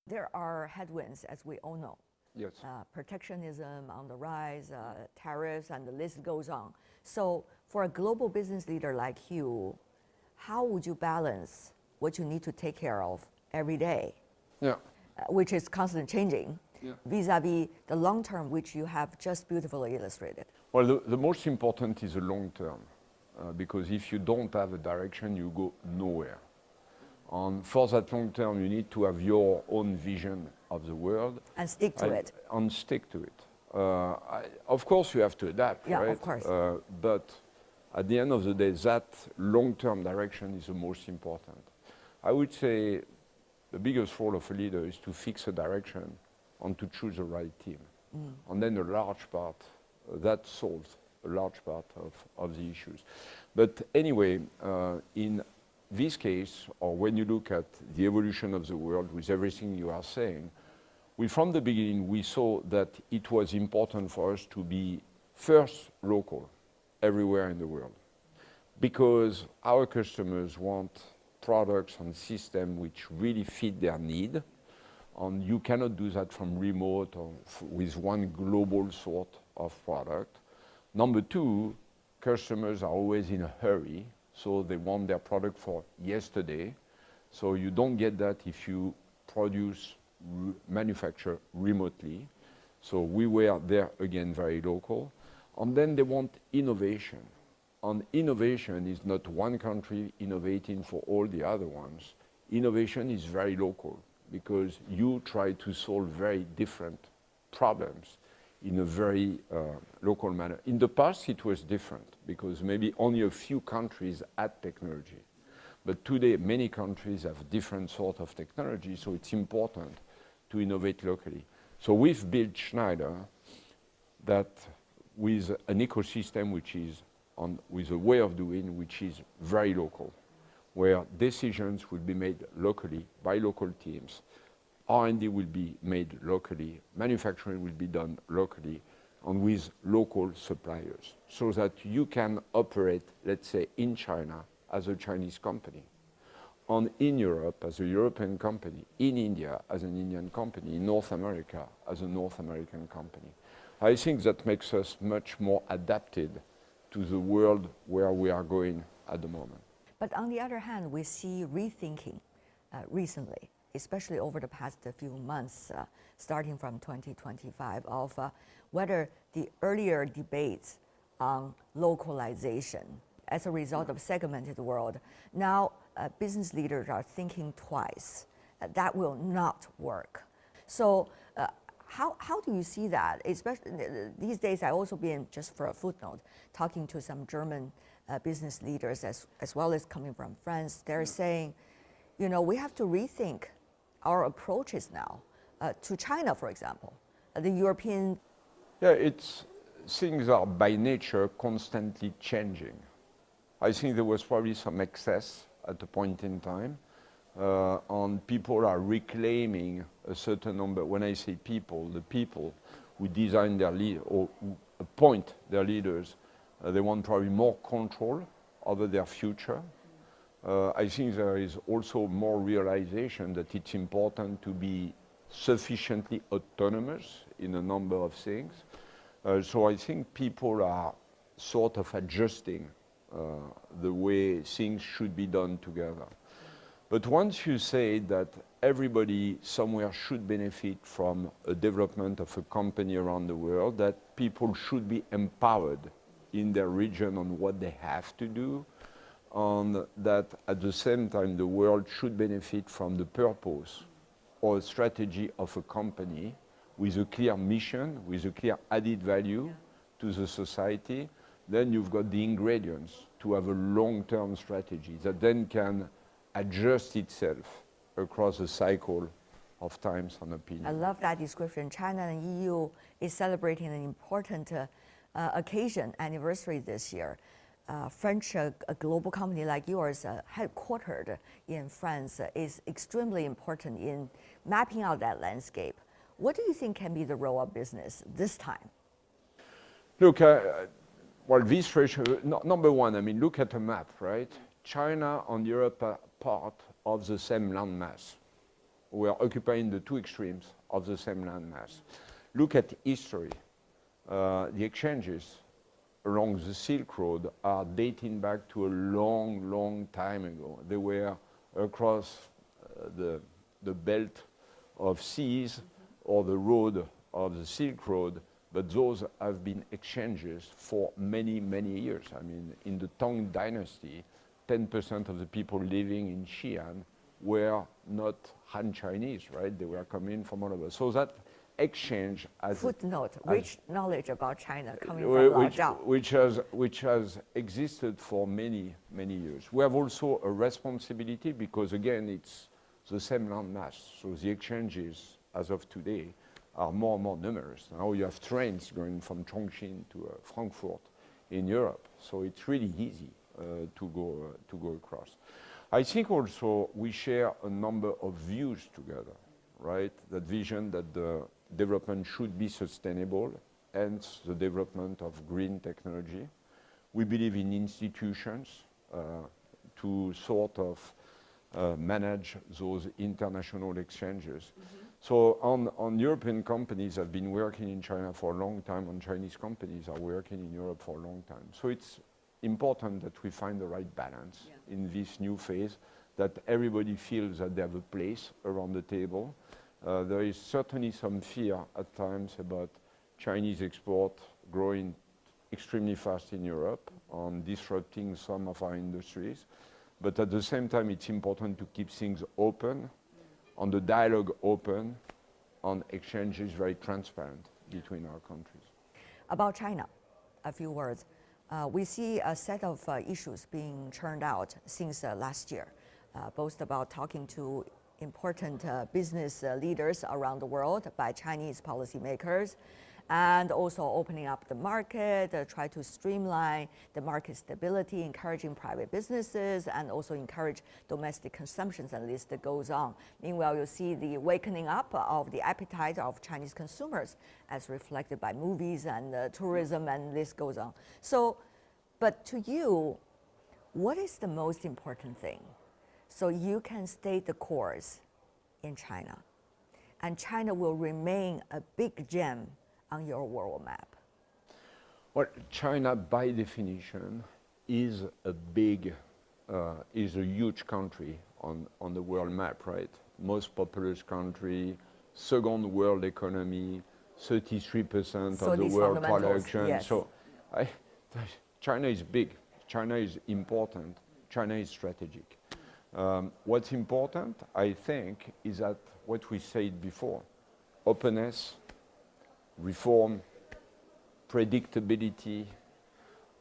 There are headwinds, as we all know. Yes. Protectionism on the rise, tariffs, and the list goes on. So for a global business leader like you, how would you balance what you need to take care of every day, Yeah. Which is constantly changing, Yeah. vis-a-vis the long term, which you have just beautifully illustrated? Well, the most important is the long term, because if you don't have a direction, you go nowhere. And for that long term, you need to have your own vision of the world. And stick to it. And stick to it. Of course, you have to adapt, Yeah, right? of course. But at the end of the day, that long-term direction is the most important. I would say the biggest role of a leader is to fix a direction and to choose the right team. And then a large part, that solves a large part of the issues. But anyway, in this case, or when you look at the evolution of the world with everything you are saying, from the beginning, we saw that it was important for us to be first local everywhere in the world, because our customers want products and systems which really fit their need, and you cannot do that from remote or with one global sort of product. Number two, customers are always in a hurry, so they want their product for yesterday. So you don't get that if you manufacture remotely. So we were there again very local. And then they want innovation. And innovation is not one country innovating for all the other ones. Innovation is very local, because you try to solve very different problems in a very local manner. In the past, it was different, because maybe only a few countries had technology. But today, many countries have different sort of technology, so it's important to innovate locally. So we've built Schneider that with an ecosystem which is with a way of doing which is very local, where decisions will be made locally by local teams, R&D will be made locally, manufacturing will be done locally, and with local suppliers, so that you can operate, let's say, in China as a Chinese company, and in Europe as a European company, in India as an Indian company, in North America as a North American company. I think that makes us much more adapted to the world where we are going at the moment. But on the other hand, we see rethinking recently, especially over the past few months, starting from 2025, of whether the earlier debates on localization as a result of segmented world, now business leaders are thinking twice. That will not work. So how do you see that? Especially these days, I also been, just for a footnote, talking to some German business leaders as well as coming from France. They're saying, you know, we have to rethink our approaches now to China, for example, the European. Yeah, things are by nature constantly changing. I think there was probably some excess at a point in time, and people are reclaiming a certain number. When I say people, the people who design their lead or who appoint their leaders, they want probably more control over their future. I think there is also more realization that it's important to be sufficiently autonomous in a number of things. So I think people are sort of adjusting the way things should be done together. But once you say that everybody somewhere should benefit from a development of a company around the world, that people should be empowered in their region on what they have to do, and that at the same time the world should benefit from the purpose or strategy of a company with a clear mission, with a clear added value to the society, then you've got the ingredients to have a long-term strategy that then can adjust itself across the cycle of times and opinions. I love that description. China and EU is celebrating an important occasion, anniversary this year. French, a global company like yours, headquartered in France, is extremely important in mapping out that landscape. What do you think can be the role of business this time? Look, well, this ratio, number one, I mean, look at the map, right? China and Europe are part of the same landmass. we are occupying the two extremes of the same landmass. Look at history. The exchanges along the Silk Road are dating back to a long, long time ago. They were across the belt of seas or the road of the Silk Road, but those have been exchanges for many, many years. I mean, in the Tang Dynasty, 10% of the people living in Xi'an were not Han Chinese, right? They were coming from all over. So that exchange as footnote, rich knowledge about China coming from Laozhao. which has existed for many, many years. We have also a responsibility because, again, it's the same landmass. So the exchanges, as of today, are more and more numerous. Now you have trains going from Chongqing to Frankfurt in Europe. So it's really easy to go across. I think also we share a number of views together, right? That vision that the development should be sustainable, hence the development of green technology. We believe in institutions to sort of manage those international exchanges. So on European companies have been working in China for a long time, and Chinese companies are working in Europe for a long time. So it's important that we find the right balance in this new phase, that everybody feels that they have a place around the table. There is certainly some fear at times about Chinese export growing extremely fast in Europe and disrupting some of our industries. But at the same time, it's important to keep things open, and the dialogue open, and exchanges very transparent between our countries. About China, a few words. We see a set of issues being churned out since last year, both about talking to important business leaders around the world by Chinese policymakers, and also opening up the market, try to streamline the market stability, encouraging private businesses, and also encourage domestic consumptions, and the list goes on. Meanwhile, you see the awakening up of the appetite of Chinese consumers as reflected by movies and tourism, and this goes on. So, but to you, what is the most important thing? So you can stay the course in China, and China will remain a big gem on your world map. Well, China, by definition, is a huge country on the world map, right? Most populous country, second world economy, 33% of the world production. Yes. So China is big, China is important, China is strategic. What's important, I think, is that what we said before, openness, reform, predictability,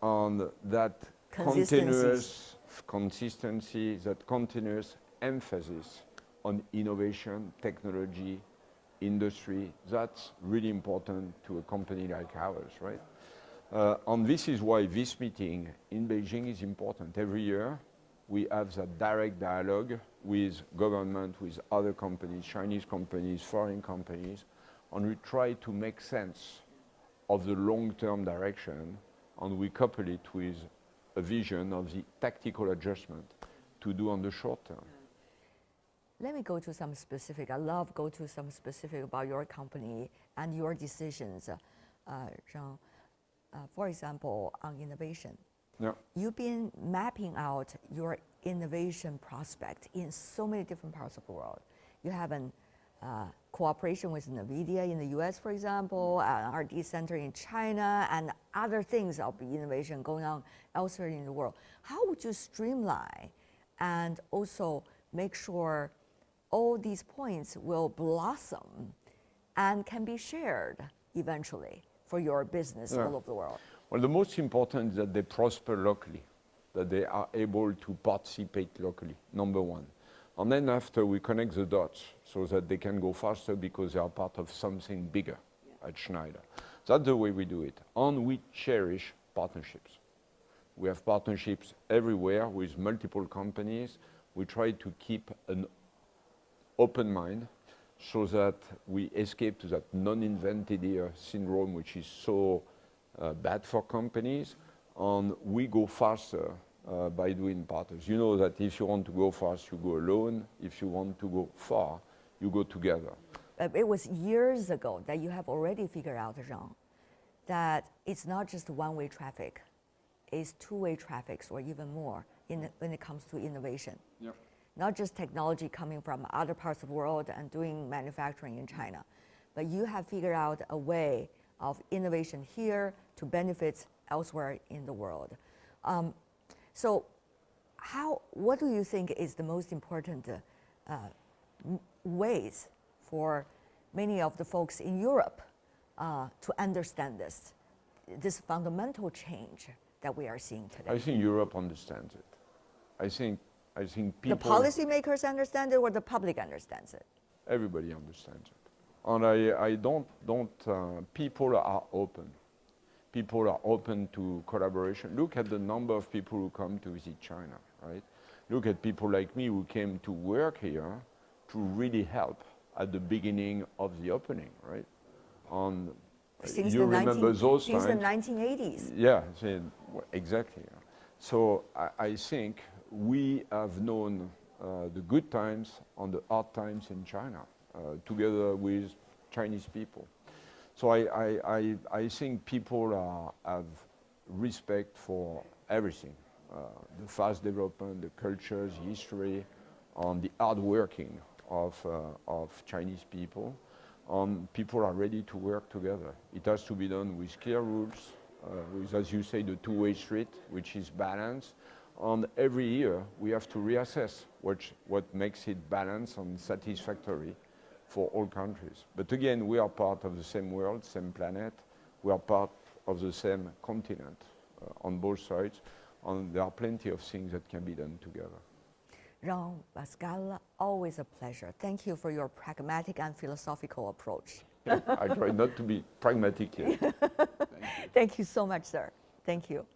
and that continuous consistency, that continuous emphasis on innovation, technology, industry, that's really important to a company like ours, right? And this is why this meeting in Beijing is important. Every year, we have that direct dialogue with government, with other companies, Chinese companies, foreign companies, and we try to make sense of the long-term direction, and we couple it with a vision of the tactical adjustment to do on the short term. Let me go to some specific. I love go to some specific about your company and your decisions, Jean. For example, on innovation. Yeah. You've been mapping out your innovation prospect in so many different parts of the world. You have an cooperation with NVIDIA in the US, for example, an R&D center in China, and other things of innovation going on elsewhere in the world. How would you streamline and also make sure all these points will blossom and can be shared eventually for your business all over the world? Well, the most important is that they prosper locally, that they are able to participate locally, number one. And then after, we connect the dots so that they can go faster because they are part of something bigger at Schneider. That's the way we do it. And we cherish partnerships. We have partnerships everywhere with multiple companies. We try to keep an open mind so that we escape to that non-invented here syndrome, which is so bad for companies. And we go faster by doing partners. You know that if you want to go fast, you go alone. If you want to go far, you go together. It was years ago that you have already figured out, Jean, that it's not just one-way traffic, it's two-way traffics or even more when it comes to innovation. Yep. Not just technology coming from other parts of the world and doing manufacturing in China, but you have figured out a way of innovation here to benefits elsewhere in the world. So what do you think is the most important ways for many of the folks in Europe to understand this fundamental change that we are seeing today? I think Europe understands it. I think people... The policymakers understand it or the public understands it? Everybody understands it. And people are open. People are open to collaboration. Look at the number of people who come to visit China, right? Look at people like me who came to work here to really help at the beginning of the opening, right? Since you remember those since times? the 1980s. Yeah, exactly. So I think we have known the good times and the hard times in China, together with Chinese people. So I think people have respect for everything, the fast development, the cultures, history, and the hard working of Chinese people. And people are ready to work together. It has to be done with clear rules, with, as you say, the two-way street, which is balanced. And every year we have to reassess what makes it balanced and satisfactory for all countries. But again, we are part of the same world, same planet. We are part of the same continent on both sides. And there are plenty of things that can be done together. Jean-Pascal, always a pleasure. Thank you for your pragmatic and philosophical approach. I try not to be pragmatic here. Thank you so much, sir. Thank you.